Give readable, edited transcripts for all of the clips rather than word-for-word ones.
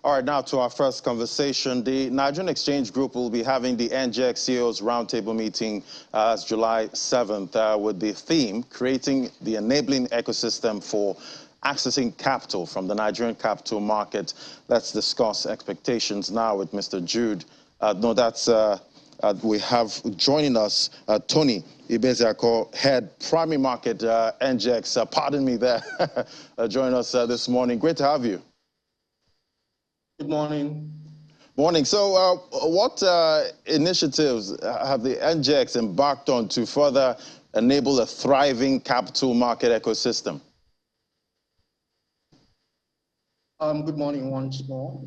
All right, now to our first conversation. The Nigerian Exchange Group will be having the NGX CEOs Roundtable meeting July 7th with the theme, creating the enabling ecosystem for accessing capital from the Nigerian capital market. Let's discuss expectations now with Mr. Jude. We have joining us Tony Ibeziako, Head Primary Market NGX. Pardon me there, joining us this morning. Great to have you. Good morning. Morning. So what initiatives have the NGX embarked on to further enable a thriving capital market ecosystem? Good morning once more,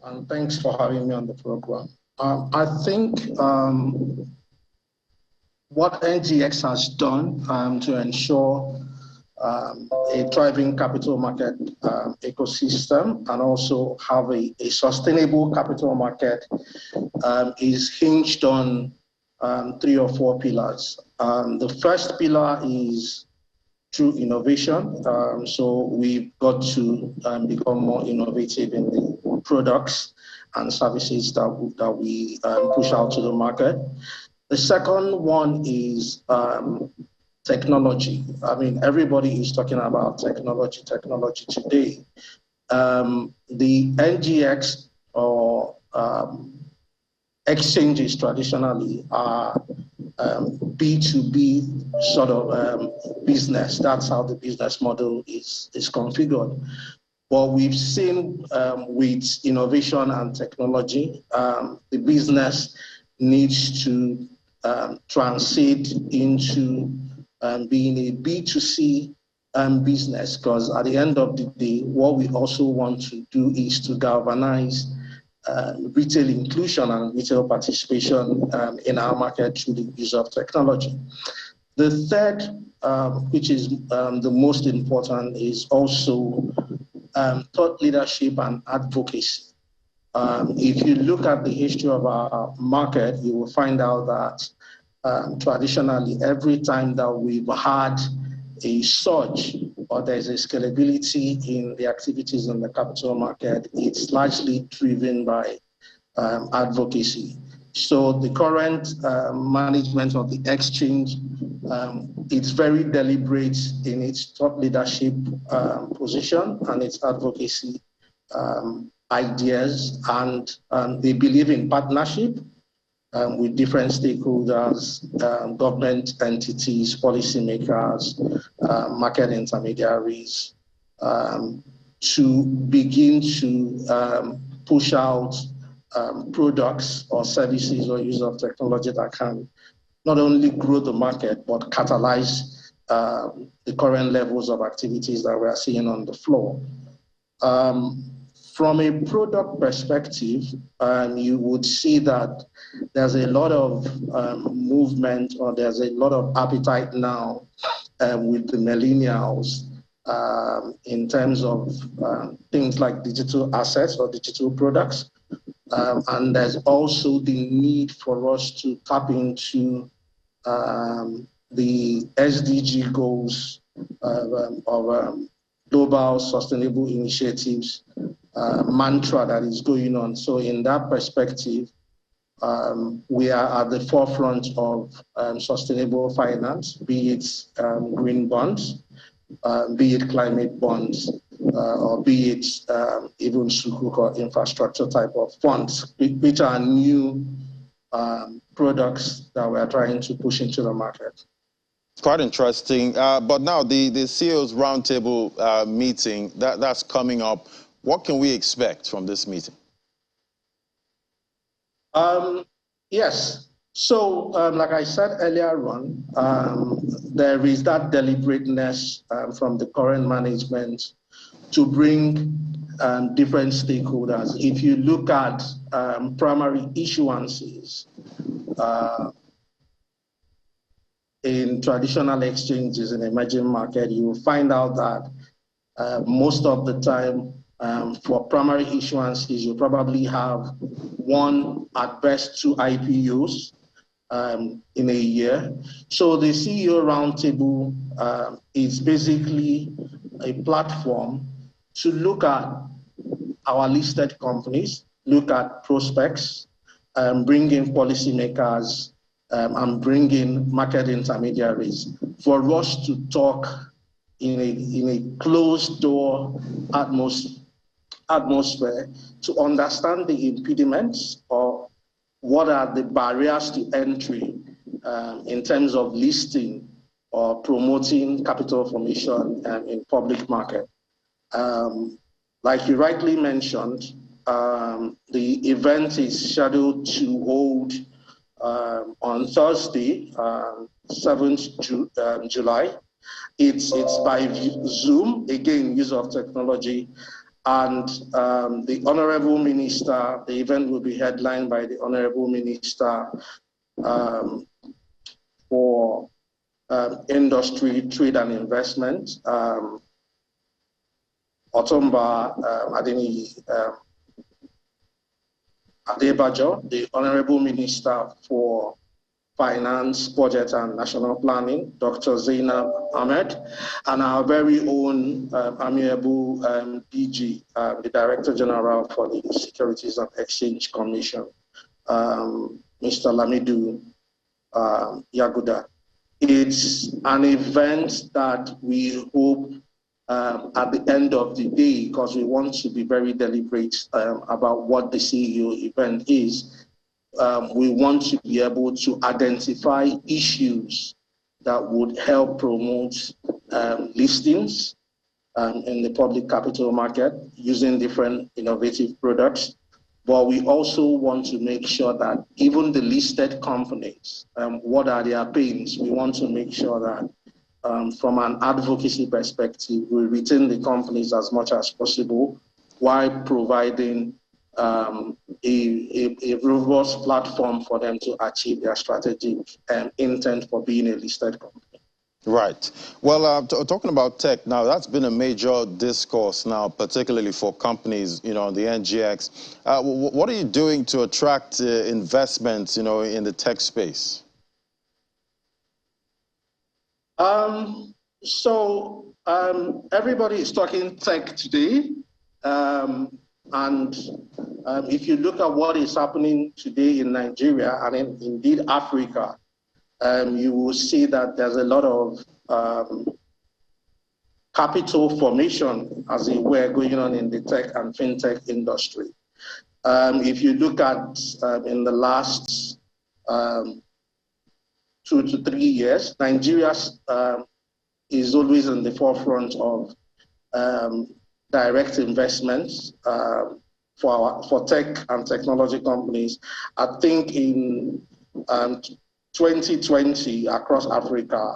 and thanks for having me on the program. I think what NGX has done to ensure a thriving capital market ecosystem and also have a sustainable capital market is hinged on 3 or 4 pillars. The first pillar is through innovation. So we've got to become more innovative in the products and services that we push out to the market. The second one is technology. I mean, everybody is talking about technology today. The NGX or exchanges traditionally are B2B sort of business. That's how the business model is configured. But we've seen with innovation and technology, the business needs to transit into being a B2C business, because at the end of the day, what we also want to do is to galvanize retail inclusion and retail participation in our market through the use of technology. The third, which is the most important, is also thought leadership and advocacy. If you look at the history of our market, you will find out that traditionally, every time that we've had a surge or there's a scalability in the activities in the capital market, it's largely driven by advocacy. So the current management of the exchange, it's very deliberate in its thought leadership position and its advocacy ideas, and they believe in partnership with different stakeholders, government entities, policymakers, market intermediaries, to begin to push out products or services or use of technology that can not only grow the market, but catalyze the current levels of activities that we are seeing on the floor. From a product perspective, you would see that there's a lot of movement, or there's a lot of appetite now with the millennials in terms of things like digital assets or digital products. And there's also the need for us to tap into the SDG goals of global sustainable initiatives mantra that is going on. So in that perspective, we are at the forefront of sustainable finance, be it green bonds, be it climate bonds, or be it even sukuk or infrastructure type of funds, which are new products that we are trying to push into the market. Quite interesting. But now the CEOs Roundtable meeting, that's coming up. What can we expect from this meeting? Yes. So, like I said earlier on, there is that deliberateness from the current management to bring different stakeholders. If you look at primary issuances in traditional exchanges in emerging market, you will find out that most of the time, for primary issuances, you probably have 1, at best 2 IPOs in a year. So the CEO Roundtable is basically a platform to look at our listed companies, look at prospects, bring in policymakers, and bring in market intermediaries for us to talk in a closed door atmosphere to understand the impediments or what are the barriers to entry in terms of listing or promoting capital formation in public market. Like you rightly mentioned, the event is scheduled to hold on Thursday, 7th July. It's by Zoom, again, use of technology. And the Honorable Minister, the event will be headlined by the Honorable Minister for Industry, Trade and Investment, Otumba Adebajo, the Honorable Minister for Finance, Budget and National Planning, Dr. Zainab Ahmed, and our very own amiable DG, the Director General for the Securities and Exchange Commission, Mr. Lamidu Yaguda. It's an event that we hope at the end of the day, because we want to be very deliberate about what the CEO event is, we want to be able to identify issues that would help promote listings in the public capital market using different innovative products. But we also want to make sure that even the listed companies, what are their pains? We want to make sure that from an advocacy perspective, we retain the companies as much as possible while providing a robust platform for them to achieve their strategic intent for being a listed company. Right. Well, talking about tech now, that's been a major discourse now, particularly for companies, you know, on the NGX. What are you doing to attract investments, you know, in the tech space? Everybody is talking tech today. If you look at what is happening today in Nigeria and indeed Africa, you will see that there's a lot of capital formation, as it were, going on in the tech and fintech industry. If you look at in the last 2 to 3 years, Nigeria is always in the forefront of direct investments for tech and technology companies. I think in 2020 across Africa,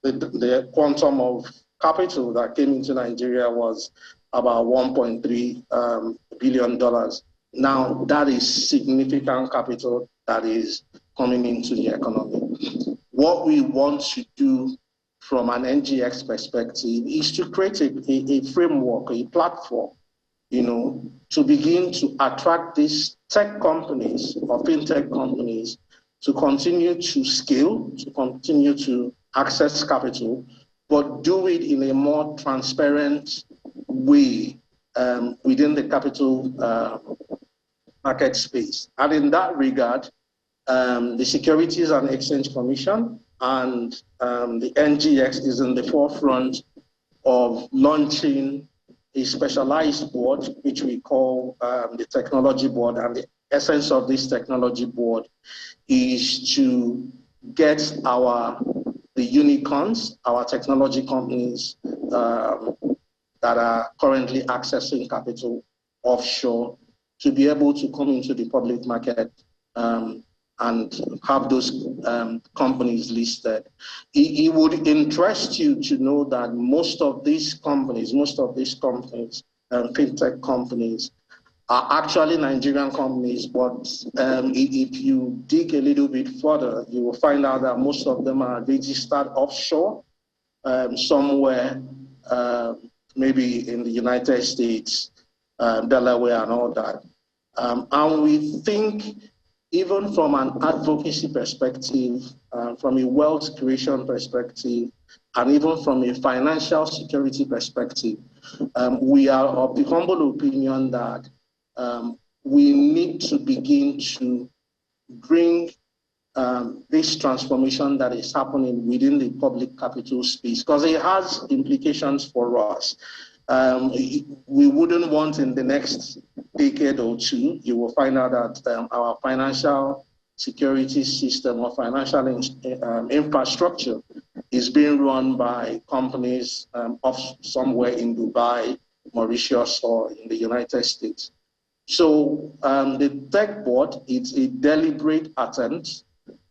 the quantum of capital that came into Nigeria was about $1.3 billion. Now, that is significant capital that is coming into the economy. What we want to do from an NGX perspective is to create a framework, a platform, you know, to begin to attract these tech companies or fintech companies to continue to scale, to continue to access capital, but do it in a more transparent way within the capital market space. And in that regard, the Securities and Exchange Commission and the NGX is in the forefront of launching a specialized board, which we call the Technology Board. And the essence of this Technology Board is to get the unicorns, our technology companies that are currently accessing capital offshore, to be able to come into the public market and have those companies listed. It would interest you to know that most of these companies, fintech companies, are actually Nigerian companies, but if you dig a little bit further, you will find out that most of them are registered offshore, somewhere, maybe in the United States, Delaware and all that. And we think, even from an advocacy perspective, from a wealth creation perspective, and even from a financial security perspective, We are of the humble opinion that we need to begin to bring this transformation that is happening within the public capital space, because it has implications for us. We wouldn't want in the next decade or two, you will find out that our financial security system or financial infrastructure is being run by companies off somewhere in Dubai, Mauritius, or in the United States. So the tech board is a deliberate attempt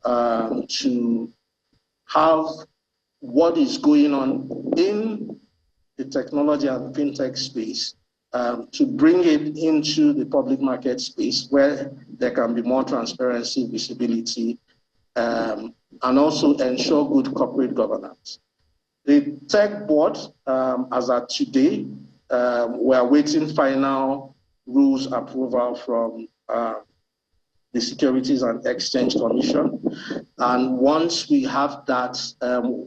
to have what is going on in the technology and fintech space to bring it into the public market space where there can be more transparency, visibility, and also ensure good corporate governance. The tech board, as at today, we are waiting final rules approval from the Securities and Exchange Commission. And once we have that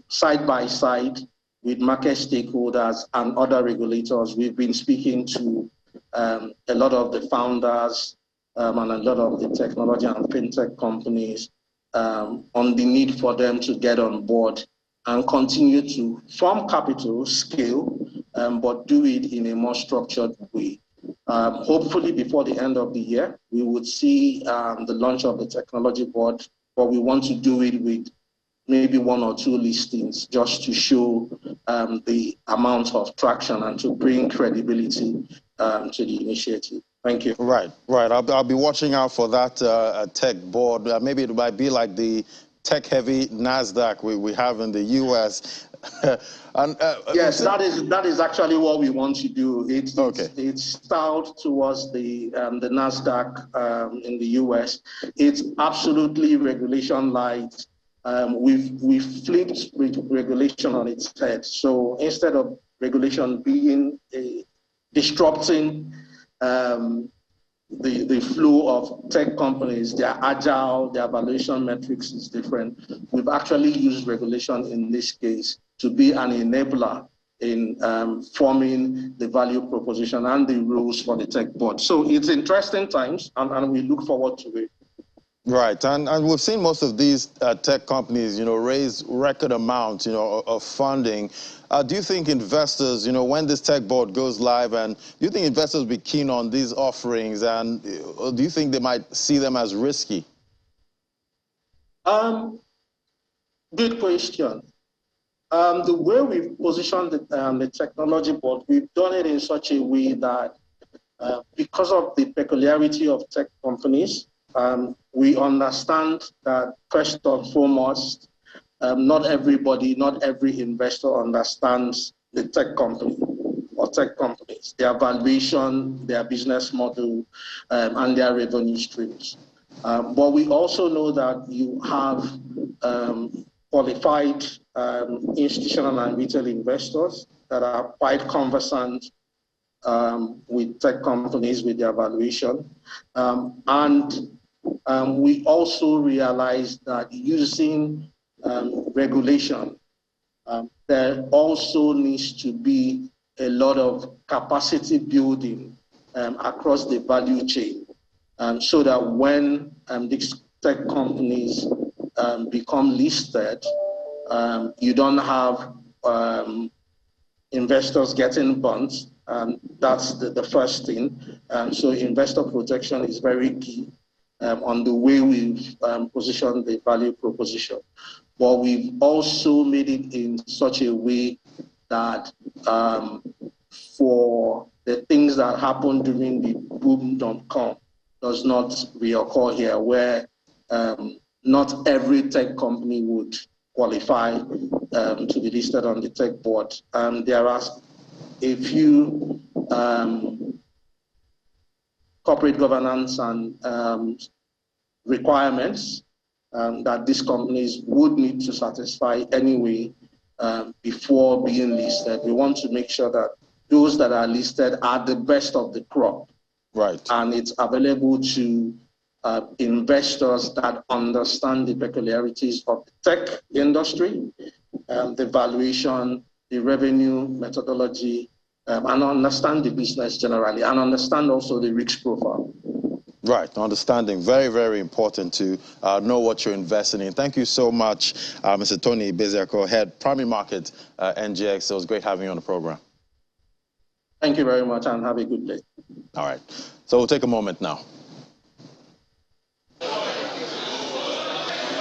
side by side with market stakeholders and other regulators, we've been speaking to a lot of the founders and a lot of the technology and fintech companies on the need for them to get on board and continue to form capital, scale, but do it in a more structured way. Hopefully before the end of the year, we would see the launch of the technology board, but we want to do it with maybe 1 or 2 listings just to show the amount of traction and to bring credibility to the initiative. Thank you. Right. I'll be watching out for that tech board. Maybe it might be like the tech-heavy NASDAQ we have in the U.S. And, yes, that is actually what we want to do. It's styled towards the NASDAQ in the U.S. It's absolutely regulation light. We've flipped regulation on its head. So instead of regulation being disrupting the flow of tech companies, they are agile, their valuation metrics is different. We've actually used regulation in this case to be an enabler in forming the value proposition and the rules for the tech board. So it's interesting times, and we look forward to it. Right, and we've seen most of these tech companies, raise record amounts, of funding. Do you think investors, when this tech board goes live, and do you think investors will be keen on these offerings, and do you think they might see them as risky? Good question. The way we've positioned the technology board, we've done it in such a way that because of the peculiarity of tech companies, we understand that first and foremost, not everybody, not every investor understands the tech company or tech companies, their valuation, their business model, and their revenue streams. But we also know that you have qualified institutional and retail investors that are quite conversant with tech companies, with their valuation. We also realize that using regulation, there also needs to be a lot of capacity building across the value chain, so that when these tech companies become listed, you don't have investors getting burnt. That's the first thing. So investor protection is very key on the way we've positioned the value proposition. But we've also made it in such a way that for the things that happened during the boom.com does not reoccur here, where not every tech company would qualify to be listed on the tech board. There are a few corporate governance and requirements that these companies would need to satisfy anyway before being listed. We want to make sure that those that are listed are the best of the crop. Right. And it's available to investors that understand the peculiarities of the tech industry, the valuation, the revenue methodology, and understand the business generally, and understand also the risk profile. Right, understanding, very, very important to know what you're investing in. Thank you so much, Mr. Tony Beziako, Head Primary Market, NGX. It was great having you on the program. Thank you very much, and have a good day. All right, so we'll take a moment now.